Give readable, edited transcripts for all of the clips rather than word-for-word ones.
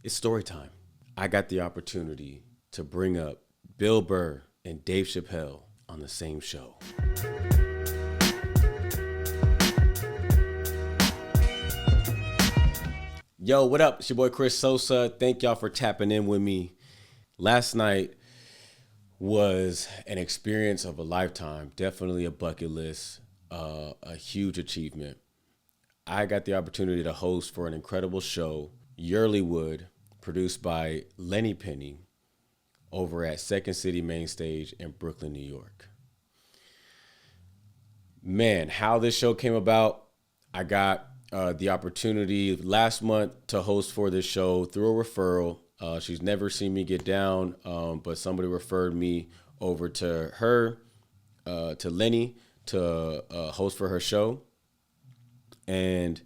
It's story time. I got the opportunity to bring up Bill Burr and Dave Chappelle on the same show. Yo, what up? It's your boy Chris Sosa. Thank y'all for tapping in with me. Last night was an experience of a lifetime. Definitely a bucket list, a huge achievement. I got the opportunity to host for an incredible show, YerrlyWood, produced by Lenny Penny over at Second City Main Stage in Brooklyn, New York. Man, how this show came about, I got the opportunity last month to host for this show through a referral. She's never seen me get down, but somebody referred me over to her, to Lenny, to host for her show. And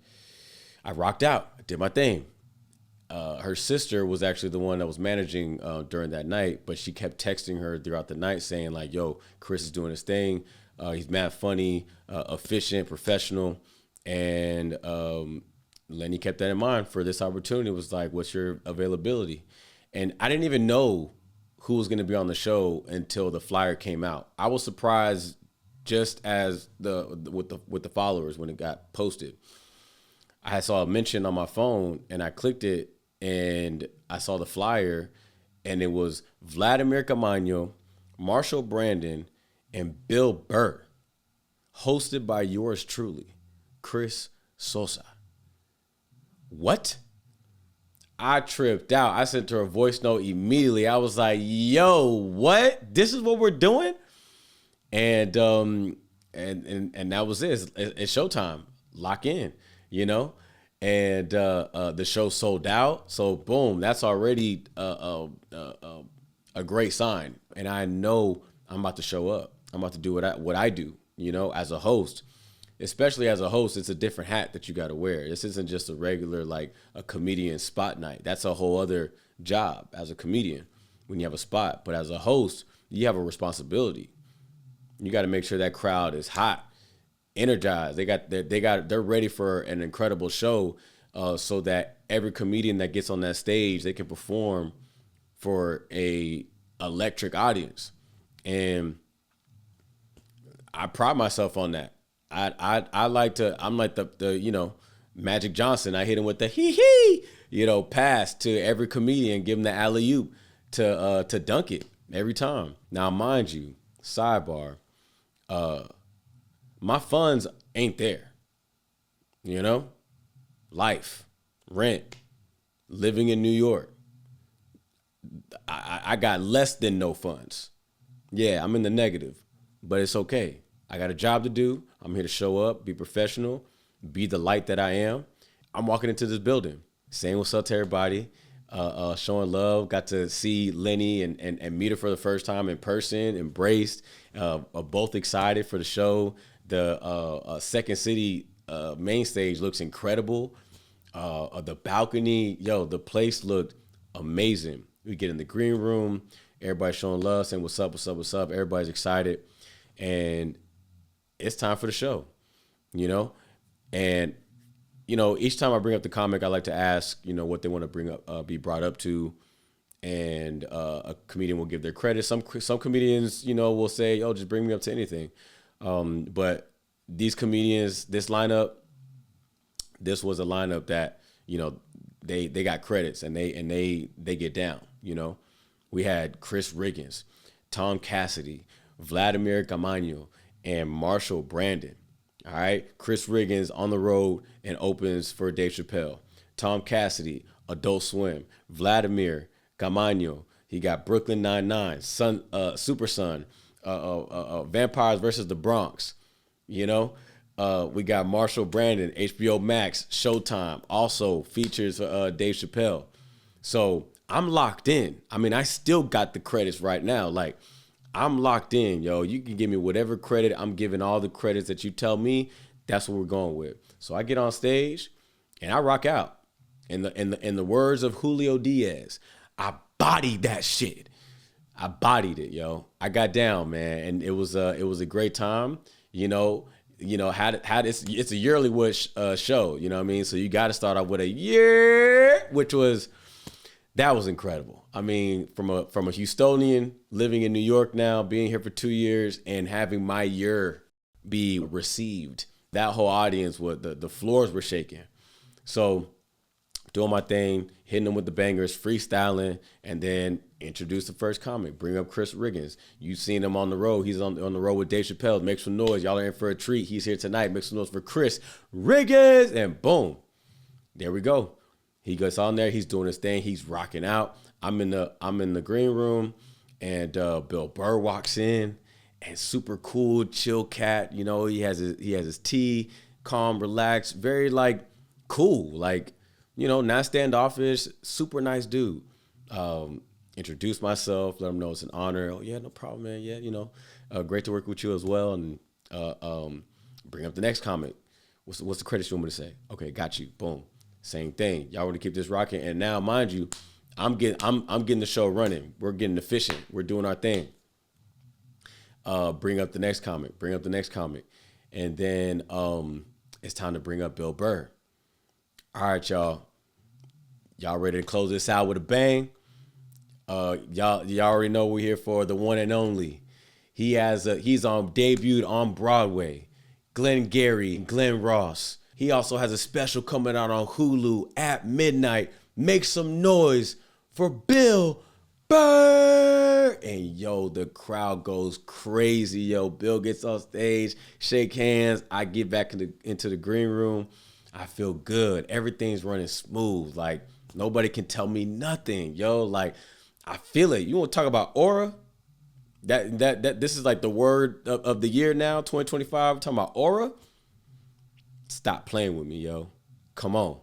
I rocked out. I did my thing. Her sister was actually the one that was managing during that night, but she kept texting her throughout the night saying like, yo, Chris is doing his thing. He's mad funny, efficient, professional. And Lenny kept that in mind for this opportunity. It was like, what's your availability? And I didn't even know who was going to be on the show until the flyer came out. I was surprised just as with the followers when it got posted. I saw a mention on my phone and I clicked it and I saw the flyer and it was Vladimir Camaño, Marshall Brandon, and Bill Burr, hosted by yours truly, Chris Sosa. What? I tripped out. I sent her a voice note immediately. I was like, yo, what? This is what we're doing? And that was it. It's showtime. Lock in, you know? And the show sold out. So boom, that's already a great sign. And I know I'm about to show up. I'm about to do what I do, you know, as a host. Especially as a host, it's a different hat that you got to wear. This isn't just a regular, like a comedian spot night. That's a whole other job as a comedian when you have a spot. But as a host, you have a responsibility. You got to make sure that crowd is hot, energized. They're ready for an incredible show, so that every comedian that gets on that stage, they can perform for a electric audience. And I pride myself on that. I'm like the you know, Magic Johnson. I hit him with the hee, you know, pass to every comedian, give him the alley-oop to dunk it every time. Now, mind you, sidebar, my funds ain't there. You know, life, rent, living in New York. I got less than no funds. Yeah, I'm in the negative, but it's okay. I got a job to do. I'm here to show up, be professional, be the light that I am. I'm walking into this building, saying what's up to everybody, showing love. Got to see Lenny and meet her for the first time in person, embraced, both excited for the show. The Second City main stage looks incredible. The balcony, the place looked amazing. We get in the green room, everybody showing love, saying what's up, what's up, what's up. Everybody's excited. And it's time for the show, you know? And, you know, each time I bring up the comic, I like to ask, you know, what they want to bring up, be brought up to. And a comedian will give their credit. Some comedians, you know, will say, oh, just bring me up to anything. But these comedians, this lineup, this was a lineup that, you know, they got credits and they get down, you know? We had Chris Riggins, Tom Cassidy, Vladimir Camaño, and Marshall Brandon. All right. Chris Riggins on the road and opens for Dave Chappelle. Tom Cassidy, Adult Swim. Vladimir Camaño, he got Brooklyn Nine-Nine, Super Son, Vampires versus the Bronx. You know, we got Marshall Brandon, HBO Max, Showtime, also features Dave Chappelle. So I'm locked in. I mean, I still got the credits right now. Like, I'm locked in, yo. You can give me whatever credit. I'm giving all the credits that you tell me. That's what we're going with. So I get on stage and I rock out. In the words of Julio Diaz, I bodied that shit. I bodied it, yo. I got down, man, and it was a great time. You know, had it's a YerrlyWood show. You know what I mean? So you got to start off with a year, which was That was incredible. I mean, from a Houstonian living in New York now, being here for 2 years and having my year be received, that whole audience, the floors were shaking. So doing my thing, hitting them with the bangers, freestyling, and then introduce the first comic, bring up Chris Riggins. You seen him on the road. He's on the road with Dave Chappelle. Make some noise. Y'all are in for a treat. He's here tonight. Make some noise for Chris Riggins. And boom, there we go. He gets on there. He's doing his thing. He's rocking out. I'm in the green room, and Bill Burr walks in, and super cool, chill cat. You know, he has his tea, calm, relaxed, very like cool, like, you know, not standoffish, super nice dude. Introduce myself, let him know it's an honor. Oh yeah, no problem, man. Yeah, you know, great to work with you as well. And bring up the next comment. What's the credits you want me to say? Okay, got you. Boom. Same thing. Y'all want to keep this rocking. And now, mind you, I'm getting the show running. We're getting efficient. We're doing our thing. Bring up the next comment. Bring up the next comment. And then it's time to bring up Bill Burr. All right, y'all. Y'all ready to close this out with a bang? Y'all already know we're here for the one and only. He's debuted on Broadway. Glenn Gary, Glenn Ross. He also has a special coming out on Hulu at midnight. Make some noise for Bill Burr. And yo, the crowd goes crazy. Yo, Bill gets on stage, shake hands. I get back into the green room. I feel good. Everything's running smooth. Like, nobody can tell me nothing. Yo, like, I feel it. You want to talk about aura? That this is like the word of the year now, 2025. We're talking about aura. Stop playing with me, yo. Come on.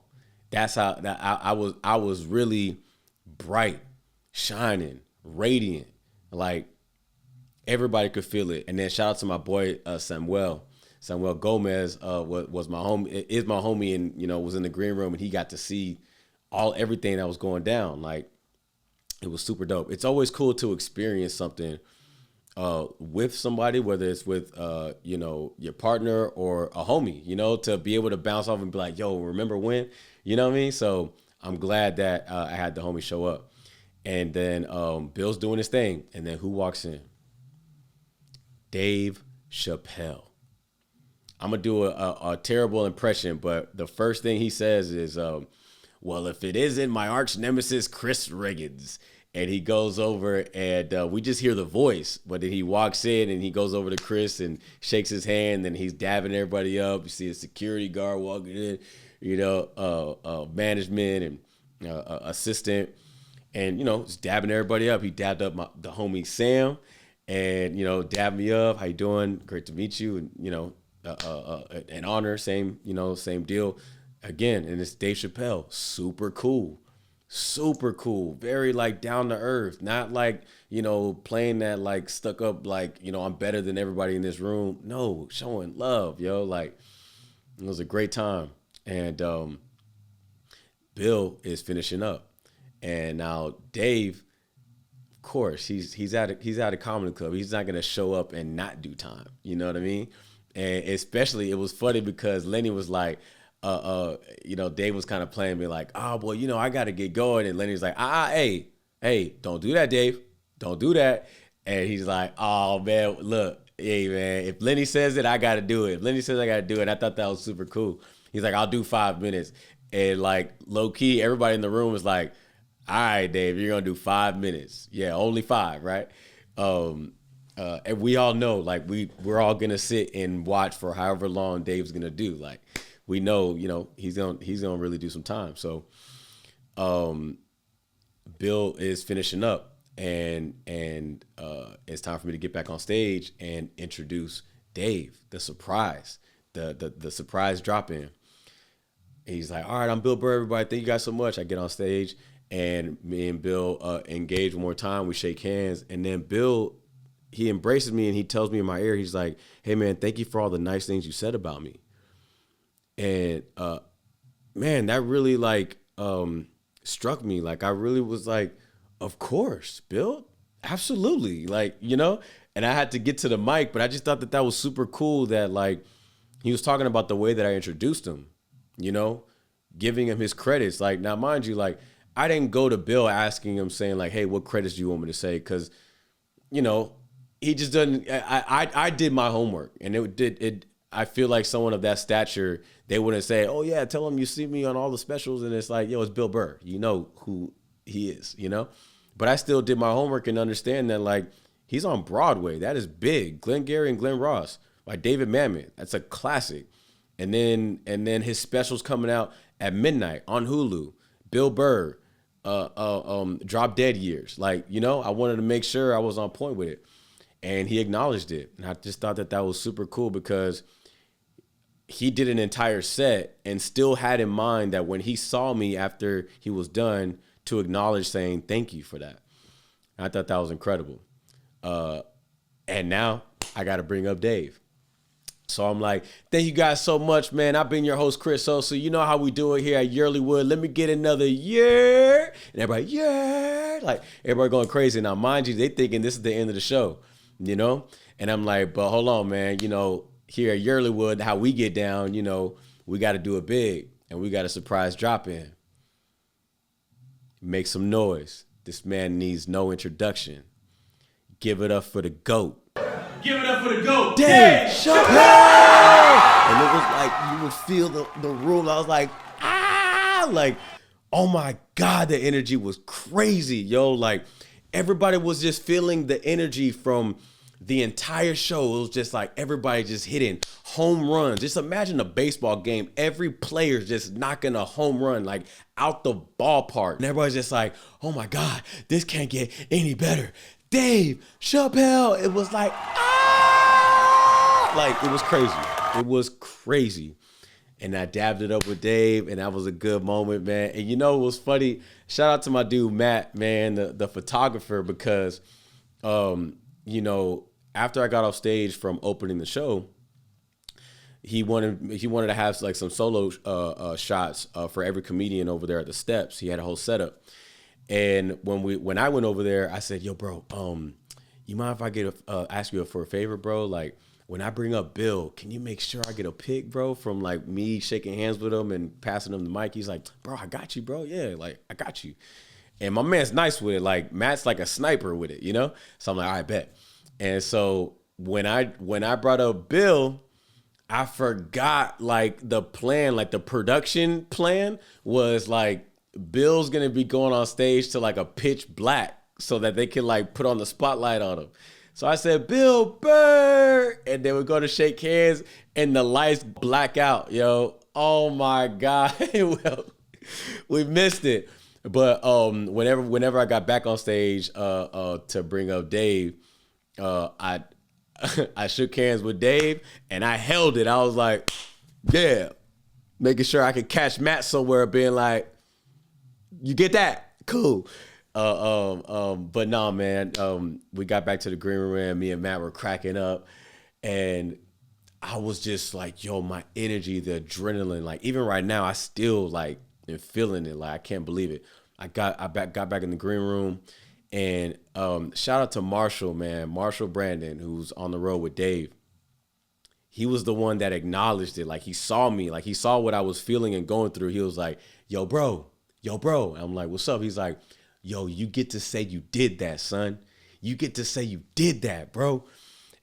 That's how I was really bright, shining, radiant. Like, everybody could feel it. And then shout out to my boy Samuel Gomez was my homie, is my homie, and, you know, was in the green room, and he got to see everything that was going down. Like, it was super dope. It's always cool to experience something with somebody, whether it's with you know, your partner or a homie, you know, to be able to bounce off and be like, yo, remember when? You know what I mean? So I'm glad that I had the homie show up. And then Bill's doing his thing. And then who walks in? Dave Chappelle. I'm going to do a terrible impression, but the first thing he says is, well, if it isn't my arch nemesis, Chris Riggins. And he goes over, and we just hear the voice, but then he walks in and he goes over to Chris and shakes his hand, and he's dabbing everybody up. You see a security guard walking in, you know, management and assistant, and, you know, just dabbing everybody up. He dabbed up the homie Sam, and, you know, dabbed me up. How you doing? Great to meet you. And, you know, an honor, same deal. Again, and it's Dave Chappelle, super cool, very like down to earth, not like, you know, playing that like stuck up, like, you know, I'm better than everybody in this room. No, showing love, yo. Like, it was a great time. And Bill is finishing up, and now Dave, of course, he's at a comedy club. He's not gonna show up and not do time. You know what I mean? And especially, it was funny because Lenny was like, you know, Dave was kind of playing me like, oh, boy, you know, I got to get going. And Lenny was like, hey, don't do that, Dave. Don't do that. And he's like, oh, man, look, hey, man, if Lenny says it, I got to do it. If Lenny says I got to do it, I thought that was super cool. He's like, I'll do 5 minutes. And like, low key, everybody in the room was like, all right, Dave, you're going to do 5 minutes. Yeah, only 5, right? And we all know, like, we're all going to sit and watch for however long Dave's going to do. Like, we know, you know, he's gonna really do some time. So Bill is finishing up, and it's time for me to get back on stage and introduce Dave, the surprise, the surprise drop in. He's like, all right, I'm Bill Burr, everybody. Thank you guys so much. I get on stage, and me and Bill engage one more time. We shake hands, and then Bill, he embraces me and he tells me in my ear, he's like, hey man, thank you for all the nice things you said about me. And man, that really like struck me. Like, I really was like, of course, Bill, absolutely. Like, you know, and I had to get to the mic, but I just thought that was super cool that like he was talking about the way that I introduced him, you know, giving him his credits. Like, now mind you, like, I didn't go to Bill asking him saying like, hey, what credits do you want me to say? Because, you know, he just doesn't. I did my homework, and it. I feel like someone of that stature, they wouldn't say, oh yeah, tell him you see me on all the specials, and it's like, yo, it's Bill Burr. You know who he is, you know? But I still did my homework and understand that like he's on Broadway. That is big. Glenn Gary and Glenn Ross by David Mamet. That's a classic. And then his specials coming out at midnight on Hulu. Bill Burr, Drop Dead Years. Like, you know, I wanted to make sure I was on point with it. And he acknowledged it. And I just thought that was super cool because he did an entire set and still had in mind that when he saw me after he was done to acknowledge saying thank you for that. And I thought that was incredible. And now I got to bring up Dave. So I'm like, thank you guys so much, man. I've been your host, Chris Sosa. You know how we do it here at YerrlyWood. Let me get another year. And everybody, yeah. Like, everybody going crazy. Now, mind you, they thinking this is the end of the show, you know? And I'm like, but hold on, man. You know, here at YerrlyWood, how we get down, you know, we got to do it big. And we got a surprise drop in. Make some noise. This man needs no introduction. Give it up for the GOAT. Give it up for the GOAT. Dave Chappelle! And it was like, you would feel the room. I was like, like, oh my God, the energy was crazy, yo. Like, everybody was just feeling the energy from the entire show. It was just like everybody just hitting home runs. Just imagine a baseball game. Every player's just knocking a home run, like out the ballpark. And everybody's just like, oh my God, this can't get any better. Dave Chappelle. It was like, like it was crazy. It was crazy. And I dabbed it up with Dave, and that was a good moment, man. And you know what was funny? Shout out to my dude Matt, man, the photographer, because you know, after I got off stage from opening the show, he wanted to have like some solo shots for every comedian over there at the steps. He had a whole setup. And when I went over there, I said, yo, bro, you mind if I ask you for a favor, bro? Like, when I bring up Bill, can you make sure I get a pic, bro, from like me shaking hands with him and passing him the mic? He's like, bro, I got you, bro. Yeah, like, I got you. And my man's nice with it. Like, Matt's like a sniper with it, you know? So I'm like, all right, bet. And so when I brought up Bill, I forgot like the plan, like the production plan was like, Bill's gonna be going on stage to like a pitch black so that they can like put on the spotlight on him. So I said, Bill Burr, and then we go to shake hands and the lights black out, yo. Oh my God. Well, we missed it. But whenever I got back on stage to bring up Dave, I shook hands with Dave and I held it. I was like, yeah, making sure I could catch Matt somewhere being like, you get that? Cool. But no, man, we got back to the green room and me and Matt were cracking up, and I was just like, yo, my energy, the adrenaline, like even right now, I still like am feeling it. Like I can't believe it. I got back in the green room, and shout out to Marshall, man, Marshall Brandon, who's on the road with Dave. He was the one that acknowledged it. Like he saw me, like he saw what I was feeling and going through. He was like, yo, bro. And I'm like, what's up? He's like, yo, you get to say you did that, son. You get to say you did that, bro.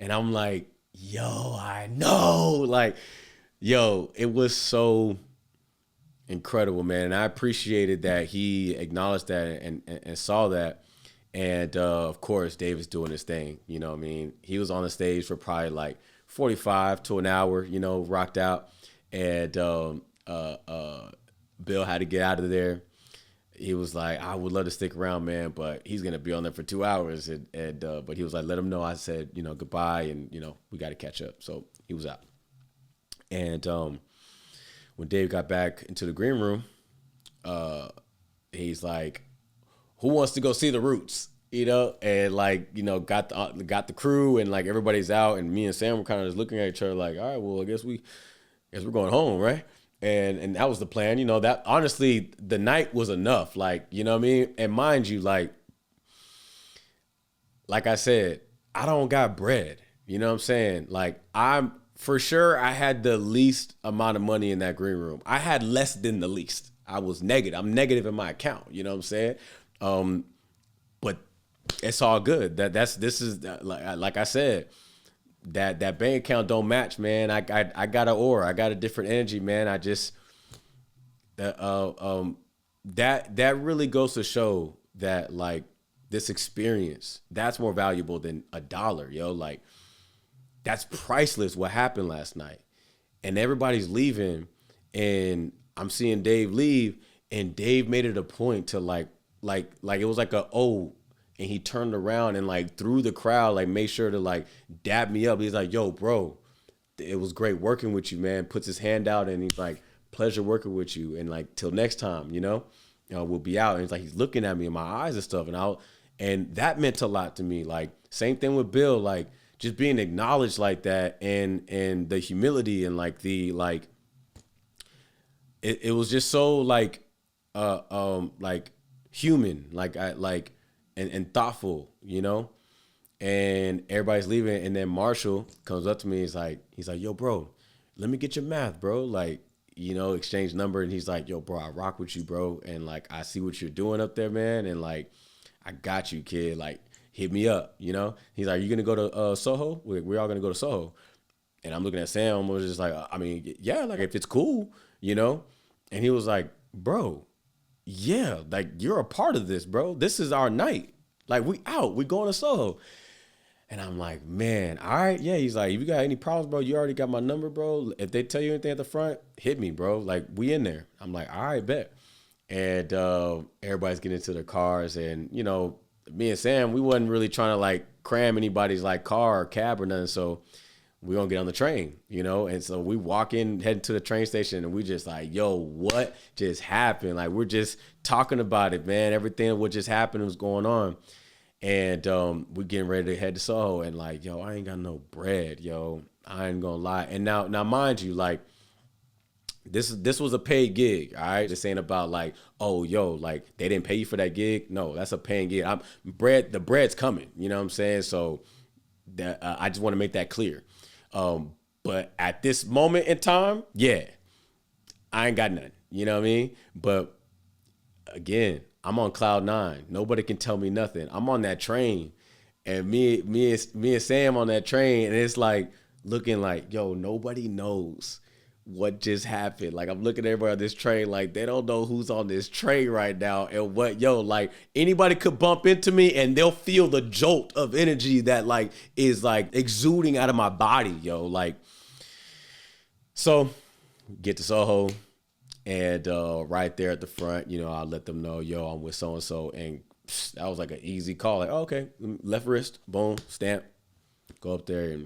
And I'm like, yo, I know. Like, yo, it was so incredible, man. And I appreciated that he acknowledged that and saw that. And of course, Dave is doing his thing. You know what I mean? He was on the stage for probably like 45 to an hour, you know, rocked out. And Bill had to get out of there. He was like, I would love to stick around, man, but he's going to be on there for 2 hours. But he was like, let him know. I said, you know, goodbye. And, you know, we got to catch up. So he was out. And when Dave got back into the green room, he's like, who wants to go see the Roots? You know, and like, you know, got the crew and like everybody's out. And me and Sam were kind of just looking at each other like, all right, well, I guess we're going home, right? And that was the plan, you know, that honestly, the night was enough. Like, you know what I mean? And mind you, like I said, I don't got bread. You know what I'm saying? Like for sure, I had the least amount of money in that green room. I had less than the least. I was negative. I'm negative in my account. You know what I'm saying? But it's all good. This is like I said, that bank account don't match, man. I got an aura. I got a different energy, man. I just that really goes to show that like this experience, that's more valuable than $1, yo. Like that's priceless what happened last night. And everybody's leaving and I'm seeing Dave leave and Dave made it a point to like it was like a oh, and he turned around and like through the crowd, like made sure to like dap me up. He's like, yo, bro, it was great working with you, man. Puts his hand out and he's like, pleasure working with you. And like, till next time, we'll be out. And it's like, he's looking at me in my eyes and stuff. And that meant a lot to me. Like same thing with Bill, like just being acknowledged like that and the humility and like the, like, it was just so like human, and thoughtful, and everybody's leaving. And then Marshall comes up to me. He's like, yo, bro, let me get your math, bro. Like, exchange number. And he's like, yo, bro, I rock with you, bro. And like, I see what you're doing up there, man. And like, I got you, kid. Like, hit me up, He's like, you going to go to Soho? We're all going to go to Soho. And I'm looking at Sam. I was just like, I mean, yeah, like if it's cool, And he was like, bro, yeah, like you're a part of this, bro. This is our night. Like we going to Soho. And I'm like, man, all right, yeah. He's like, if you got any problems, bro, you already got my number, bro. If they tell you anything at the front, hit me, bro. Like we in there. I'm like, all right, bet. And everybody's getting into their cars. And, me and Sam, we wasn't really trying to like cram anybody's like car or cab or nothing. So we're going to get on the train, And so we walk in, heading to the train station, and we just like, yo, what just happened? Like, we're just talking about it, man. Everything what just happened was going on. And we're getting ready to head to Soho. And like, yo, I ain't got no bread, yo. I ain't going to lie. And now, mind you, like, this was a paid gig, all right? This ain't about like, oh, yo, like, they didn't pay you for that gig. No, that's a paying gig. The bread's coming, you know what I'm saying? So that I just want to make that clear. But at this moment in time, yeah, I ain't got nothing, you know what I mean? But again, I'm on cloud 9. Nobody can tell me nothing. I'm on that train and me and Sam on that train. And it's like looking like, yo, nobody knows what just happened. Like I'm looking at everybody on this train, like they don't know who's on this train right now and what, like anybody could bump into me and they'll feel the jolt of energy that like is like exuding out of my body, yo. Like, so get to Soho and right there at the front, I'll let them know, yo, I'm with so-and-so. And that was like an easy call. Like, oh, okay, left wrist, boom, stamp, go up there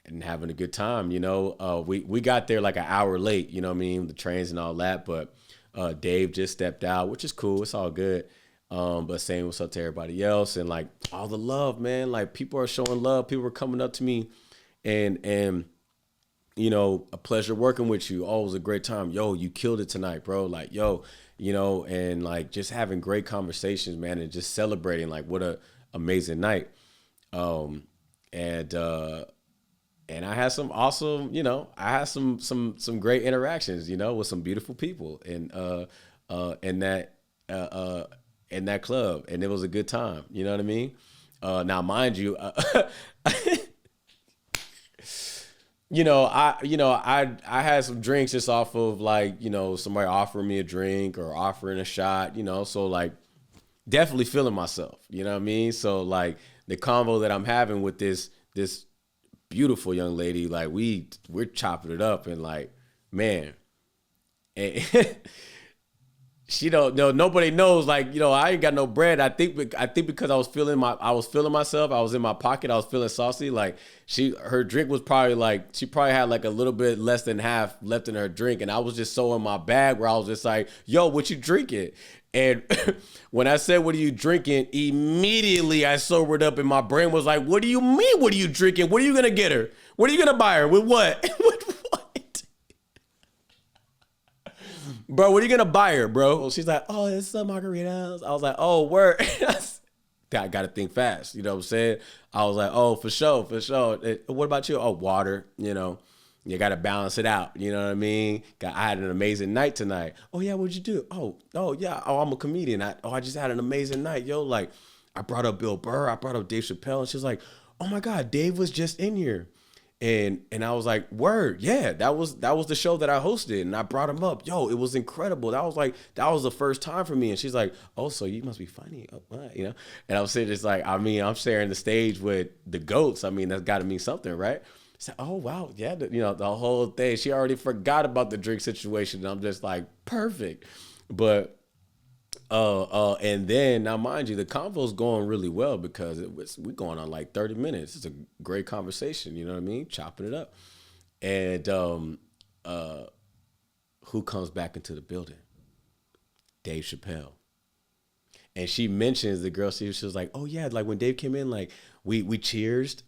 and having a good time, we got there like an hour late, you know what I mean? The trains and all that, but Dave just stepped out, which is cool. It's all good. But saying what's up to everybody else and like all the love, man. Like people are showing love. People are coming up to me and a pleasure working with you. Oh, it was a great time. Yo, you killed it tonight, bro. Like, yo, and like just having great conversations, man, and just celebrating like what a amazing night. And I had some awesome, I had some great interactions, with some beautiful people in that club, and it was a good time. You know what I mean? Now, mind you, I had some drinks just off of like, somebody offering me a drink or offering a shot, so like definitely feeling myself. You know what I mean? So like the convo that I'm having with this beautiful young lady, like we're chopping it up and like, man, and she don't know, nobody knows, like, I ain't got no bread. I think because I was feeling myself, I was in my pocket, I was feeling saucy. Like her drink was probably like, she probably had like a little bit less than half left in her drink. And I was just so in my bag where I was just like, yo, what you drinking? And when I said, what are you drinking? Immediately I sobered up and my brain was like, what do you mean? What are you drinking? What are you going to get her? What are you going to buy her? With what? With what? Bro, what are you going to buy her, bro? She's like, oh, it's some margaritas. I was like, oh, word. I got to think fast. You know what I'm saying? I was like, oh, for sure. What about you? Oh, water, You got to balance it out. You know what I mean? I had an amazing night tonight. Oh yeah, what'd you do? Oh yeah. Oh, I'm a comedian. I just had an amazing night, yo. Like, I brought up Bill Burr. I brought up Dave Chappelle, and she was like, oh my God, Dave was just in here. And I was like, word, yeah, that was the show that I hosted, and I brought him up. Yo, it was incredible. That was the first time for me. And she's like, oh, so you must be funny, you know? And I was saying, just like, I mean, I'm sharing the stage with the GOATs. I mean, that's got to mean something, right? So, oh wow, yeah, the whole thing. She already forgot about the drink situation. And I'm just like, perfect, but. And then now, mind you, the convo's going really well because we're going on like 30 minutes. It's a great conversation. You know what I mean? Chopping it up. And who comes back into the building? Dave Chappelle. And she mentions the girl. She was like, "Oh yeah, like when Dave came in, like we cheersed,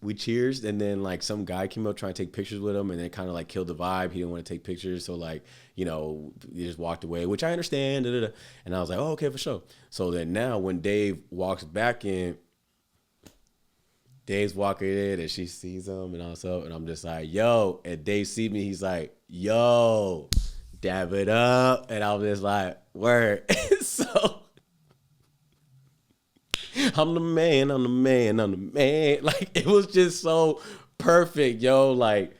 and then like some guy came up trying to take pictures with him, and then kind of like killed the vibe. He didn't want to take pictures, so like he just walked away, which I understand. And I was like, oh okay, for sure. So then now when Dave walks back in, Dave's walking in, and she sees him, and all stuff, and I'm just like, yo. And Dave sees me, he's like, yo, dab it up, and I'm just like, word. So. I'm the man. Like, it was just so perfect, yo. Like,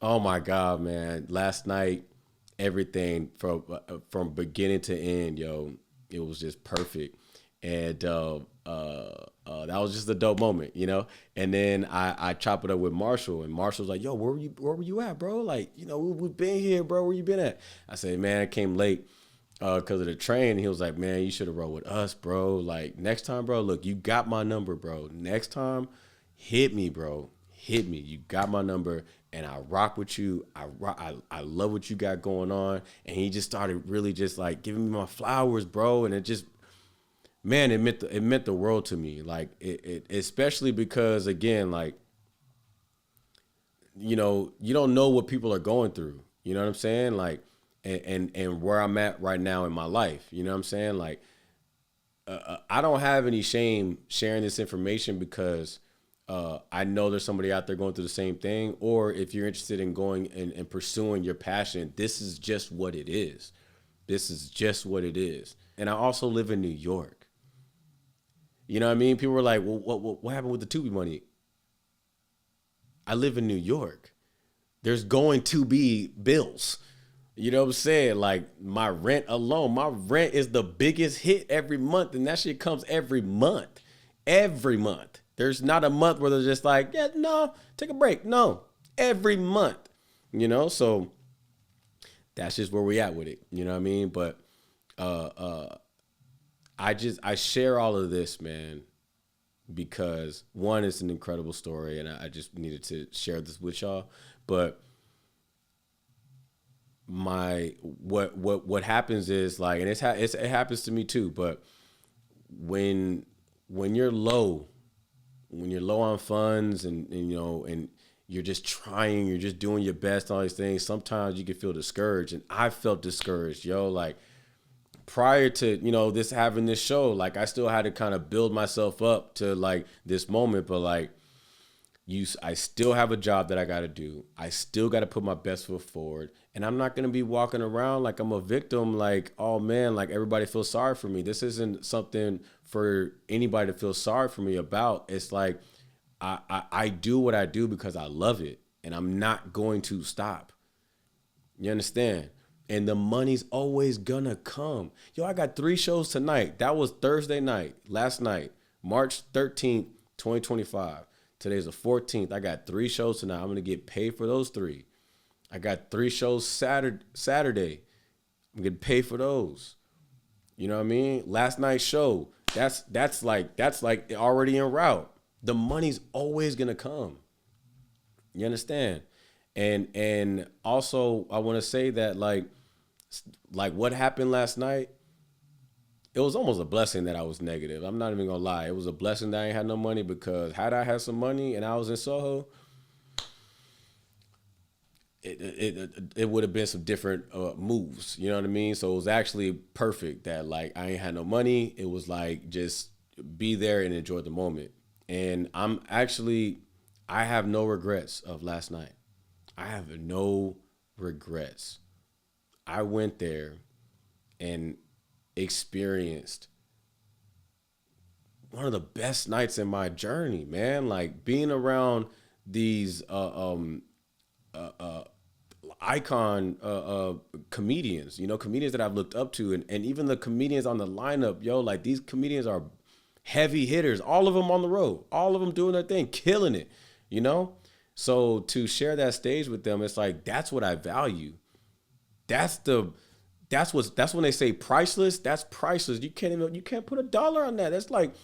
oh my God, man. Last night, everything from beginning to end, yo, it was just perfect. And that was just a dope moment, you know? And then I chop it up with Marshall, and Marshall's like, yo, where were you at, bro? Like, we've been here, bro. Where you been at? I said, man, I came late. Because of the train. He was like, man, you should have rolled with us, bro. Like, next time, bro, look, you got my number, bro. Next time, hit me, bro. Hit me. You got my number, and I rock with you. I love what you got going on. And he just started really just like giving me my flowers, bro. And it just, man, it meant the world to me. Like, it especially because, again, like, you don't know what people are going through. You know what I'm saying? Like, and where I'm at right now in my life. You know what I'm saying? Like, I don't have any shame sharing this information because I know there's somebody out there going through the same thing. Or if you're interested in going and pursuing your passion, this is just what it is. This is just what it is. And I also live in New York. You know what I mean? People were like, well, what happened with the Tubi money? I live in New York. There's going to be bills. You know what I'm saying? Like, my rent alone, my rent is the biggest hit every month, and that shit comes every month. Every month. There's not a month where they're just like, yeah, no, take a break. No, every month, so that's just where we at with it. You know what I mean? But I share all of this, man, because one, it's an incredible story, and I just needed to share this with y'all. But what happens is, like, and it happens to me too, but when you're low on funds and you're just trying, you're just doing your best, all these things, sometimes you can feel discouraged. And I felt discouraged, like, prior to this, having this show, like, I still had to kind of build myself up to like this moment. But like, I still have a job that I got to do. I still got to put my best foot forward. And I'm not going to be walking around like I'm a victim, like, oh man, like everybody feels sorry for me. This isn't something for anybody to feel sorry for me about. It's like, I do what I do because I love it, and I'm not going to stop. You understand? And the money's always gonna come. Yo, I got 3 shows tonight. That was Thursday night, last night, March 13th, 2025. Today's the 14th. I got 3 shows tonight. I'm going to get paid for those 3. I got 3 shows Saturday. I'm getting paid for those. You know what I mean? Last night's show, that's like already en route. The money's always going to come. You understand? And also, I want to say that like what happened last night, it was almost a blessing that I was negative. I'm not even gonna lie. It was a blessing that I ain't had no money, because had I had some money and I was in Soho, it would have been some different moves. You know what I mean? So it was actually perfect that like I ain't had no money. It was like, just be there and enjoy the moment. And I have no regrets of last night. I have no regrets. I went there and experienced one of the best nights in my journey, man. Like being around these icon comedians, comedians that I've looked up to, and even the comedians on the lineup, like these comedians are heavy hitters, all of them on the road, all of them doing their thing, killing it, So to share that stage with them, it's like, that's what I value. That's when they say priceless, that's priceless. You can't put $1 on that. That's like,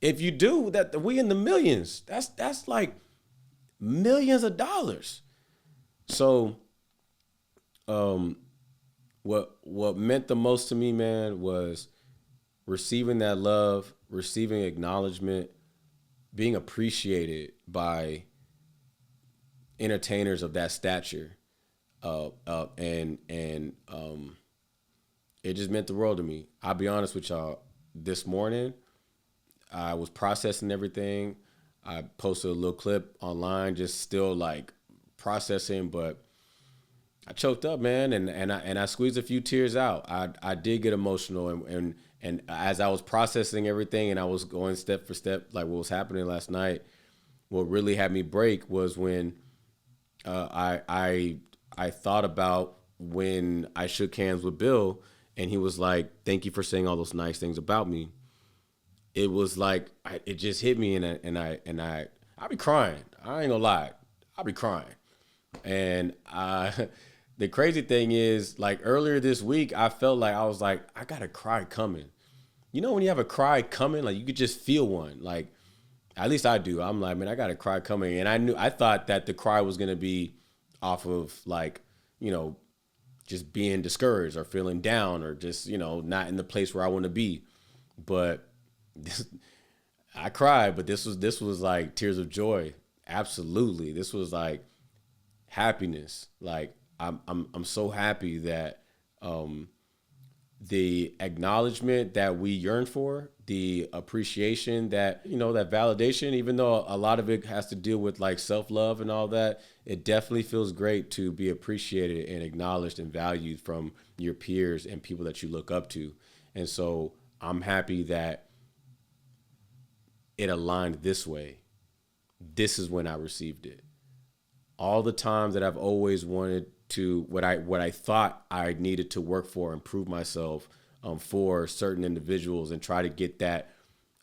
if you do that, we in the millions. That's like millions of dollars. So, what meant the most to me, man, was receiving that love, receiving acknowledgement, being appreciated by entertainers of that stature, and it just meant the world to me. I'll be honest with y'all. This morning, I was processing everything. I posted a little clip online, just still like processing, but I choked up, man, and I squeezed a few tears out. I did get emotional, and as I was processing everything and I was going step for step, like what was happening last night, what really had me break was when I thought about when I shook hands with Bill and he was like, "Thank you for saying all those nice things about me." It was like it just hit me, and I be crying. I ain't gonna lie, I be crying, and the crazy thing is, like earlier this week, I felt like I got a cry coming. When you have a cry coming, like you could just feel one. Like at least I do. I'm like, man, I got a cry coming, and I thought that the cry was gonna be off of like, just being discouraged or feeling down or just not in the place where I want to be. But I cried, but this was like tears of joy. Absolutely, this was like happiness. Like I'm so happy that the acknowledgement that we yearn for, the appreciation that, that validation, even though a lot of it has to deal with like self-love and all that, it definitely feels great to be appreciated and acknowledged and valued from your peers and people that you look up to. And so I'm happy that it aligned this way. This is when I received it. All the times that I've always wanted to, what I thought I needed to work for and prove myself for certain individuals and try to get that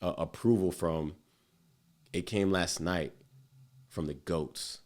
approval from, it came last night from the GOATs.